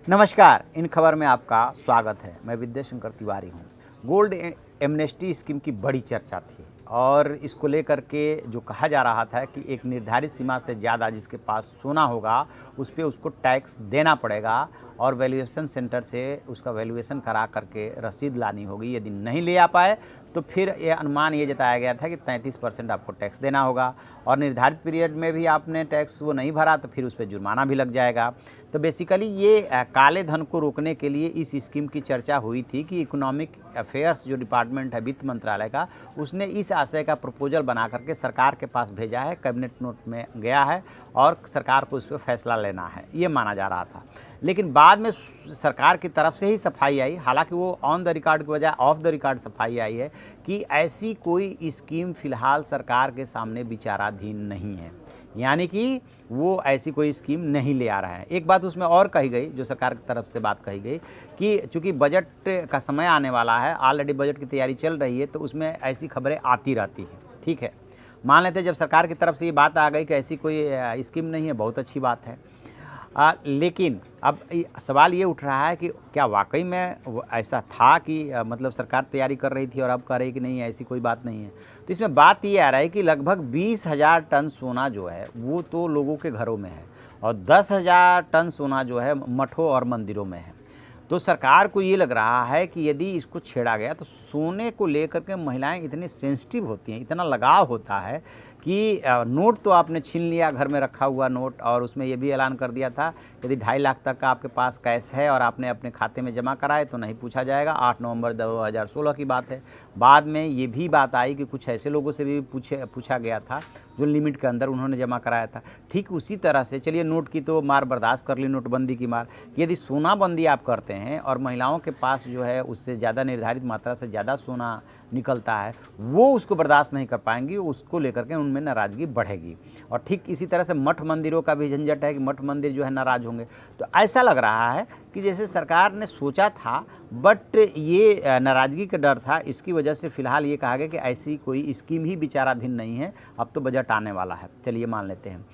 नमस्कार, इन खबर में आपका स्वागत है। मैं विद्या शंकर तिवारी हूँ। गोल्ड एमनेस्टी स्कीम की बड़ी चर्चा थी और इसको लेकर के जो कहा जा रहा था कि एक निर्धारित सीमा से ज़्यादा जिसके पास सोना होगा उस पे उसको टैक्स देना पड़ेगा और वैल्यूएशन सेंटर से उसका वैल्यूएशन करा करके रसीद लानी होगी। यदि नहीं ले आ पाए तो फिर ये अनुमान ये जताया गया था कि 33% आपको टैक्स देना होगा और निर्धारित पीरियड में भी आपने टैक्स वो नहीं भरा तो फिर उस पर जुर्माना भी लग जाएगा। तो बेसिकली ये काले धन को रोकने के लिए इस स्कीम की चर्चा हुई थी कि इकोनॉमिक अफेयर्स जो डिपार्टमेंट है वित्त मंत्रालय का, उसने इस आशय का प्रपोजल बना करके सरकार के पास भेजा है, कैबिनेट नोट में गया है और सरकार को उस पर फैसला लेना है, ये माना जा रहा था। लेकिन बाद में सरकार की तरफ से ही सफाई आई, हालांकि वो ऑन द रिकॉर्ड की बजाय ऑफ द रिकॉर्ड सफाई आई है कि ऐसी कोई स्कीम फिलहाल सरकार के सामने विचाराधीन नहीं है, यानी कि वो ऐसी कोई स्कीम नहीं ले आ रहा है। एक बात उसमें और कही गई, जो सरकार की तरफ से बात कही गई कि चूंकि बजट का समय आने वाला है, ऑलरेडी बजट की तैयारी चल रही है, तो उसमें ऐसी खबरें आती रहती हैं। ठीक है, मान लेते हैं जब सरकार की तरफ से ये बात आ गई कि ऐसी कोई स्कीम नहीं है, बहुत अच्छी बात है। लेकिन अब सवाल ये उठ रहा है कि क्या वाकई में ऐसा था कि मतलब सरकार तैयारी कर रही थी और अब कह रही कि नहीं ऐसी कोई बात नहीं है। तो इसमें बात ये आ रहा है कि लगभग 20,000 टन सोना जो है वो तो लोगों के घरों में है और 10,000 टन सोना जो है मठों और मंदिरों में है। तो सरकार को ये लग रहा है कि यदि इसको छेड़ा गया तो सोने को लेकर के महिलाएं इतनी सेंसिटिव होती हैं, इतना लगाव होता है कि नोट तो आपने छीन लिया, घर में रखा हुआ नोट, और उसमें ये भी ऐलान कर दिया था यदि 2.5 लाख तक का आपके पास कैश है और आपने अपने खाते में जमा कराए तो नहीं पूछा जाएगा। 8 नवंबर 2016 की बात है। बाद में ये भी बात आई कि कुछ ऐसे लोगों से भी पूछा गया था जो लिमिट के अंदर उन्होंने जमा कराया था। ठीक उसी तरह से चलिए नोट की तो मार बर्दाश्त कर ली, नोटबंदी की मार। यदि सोनाबंदी आप करते हैं और महिलाओं के पास जो है उससे ज़्यादा निर्धारित मात्रा से ज़्यादा सोना निकलता है, वो उसको बर्दाश्त नहीं कर पाएंगी, उसको लेकर के उनमें नाराज़गी बढ़ेगी। और ठीक इसी तरह से मठ मंदिरों का भी झंझट है कि मठ मंदिर जो है नाराज़ होंगे। तो ऐसा लग रहा है कि जैसे सरकार ने सोचा था, बट ये नाराज़गी का डर था, इसकी वजह से फ़िलहाल ये कहा गया कि ऐसी कोई स्कीम ही विचाराधीन नहीं है, अब तो बजट आने वाला है। चलिए मान लेते हैं।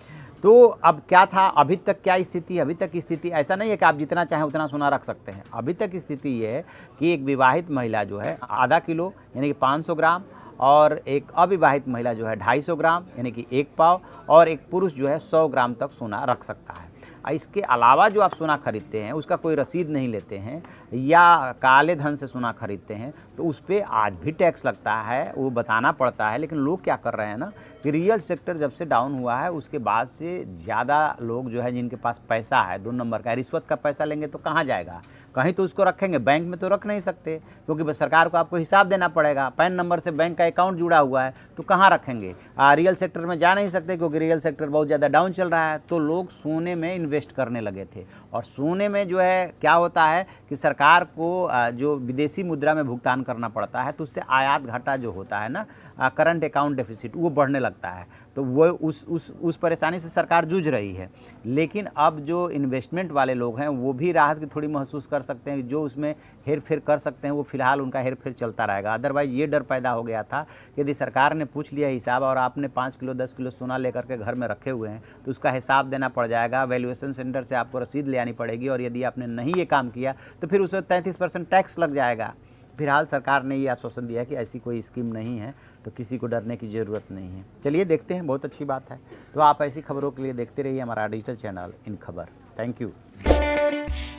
तो अब क्या था, अभी तक क्या स्थिति है? अभी तक स्थिति ऐसा नहीं है कि आप जितना चाहें उतना सोना रख सकते हैं। अभी तक स्थिति ये है कि एक विवाहित महिला जो है आधा किलो यानी कि 500 ग्राम और एक अविवाहित महिला जो है 250 ग्राम यानी कि 1 पाव और एक पुरुष जो है 100 ग्राम तक सोना रख सकता है। इसके अलावा जो आप सोना खरीदते हैं उसका कोई रसीद नहीं लेते हैं या काले धन से सोना खरीदते हैं तो उस पर आज भी टैक्स लगता है, वो बताना पड़ता है। लेकिन लोग क्या कर रहे हैं ना कि रियल सेक्टर जब से डाउन हुआ है उसके बाद से ज़्यादा लोग जो है जिनके पास पैसा है 2 नंबर का, रिश्वत का पैसा लेंगे तो कहाँ जाएगा, कहीं तो उसको रखेंगे, बैंक में तो रख नहीं सकते क्योंकि सरकार को आपको हिसाब देना पड़ेगा। पैन नंबर से बैंक का अकाउंट जुड़ा हुआ है तो कहाँ रखेंगे। रियल सेक्टर में जा नहीं सकते क्योंकि रियल सेक्टर बहुत ज़्यादा डाउन चल रहा है। तो लोग सोने में इन्वेस्ट करने लगे थे और सोने में जो है क्या होता है कि सरकार को जो विदेशी मुद्रा में भुगतान करना पड़ता है तो उससे आयात घाटा जो होता है ना, करंट अकाउंट डेफिसिट, वो बढ़ने लगता है। तो वो उस परेशानी से सरकार जूझ रही है। लेकिन अब जो इन्वेस्टमेंट वाले लोग हैं वो भी राहत की थोड़ी महसूस कर सकते हैं। जो उसमें हेर फेर कर सकते हैं वो फिलहाल उनका हेर फेर चलता रहेगा। अदरवाइज़ ये डर पैदा हो गया था कि यदि सरकार ने पूछ लिया हिसाब और आपने 5 किलो 10 किलो सोना लेकर के घर में रखे हुए हैं तो उसका हिसाब देना पड़ जाएगा, वैल्यूएशन सेंटर से आपको रसीद ले आनी पड़ेगी और यदि आपने नहीं ये काम किया तो फिर उसमें 33% टैक्स लग जाएगा। फिलहाल सरकार ने ये आश्वासन दिया कि ऐसी कोई स्कीम नहीं है तो किसी को डरने की ज़रूरत नहीं है। चलिए देखते हैं, बहुत अच्छी बात है। तो आप ऐसी खबरों के लिए देखते रहिए हमारा डिजिटल चैनल इन खबर। Thank you.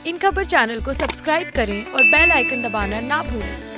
इन खबर चैनल को सब्सक्राइब करें और बेल आइकन दबाना ना भूलें।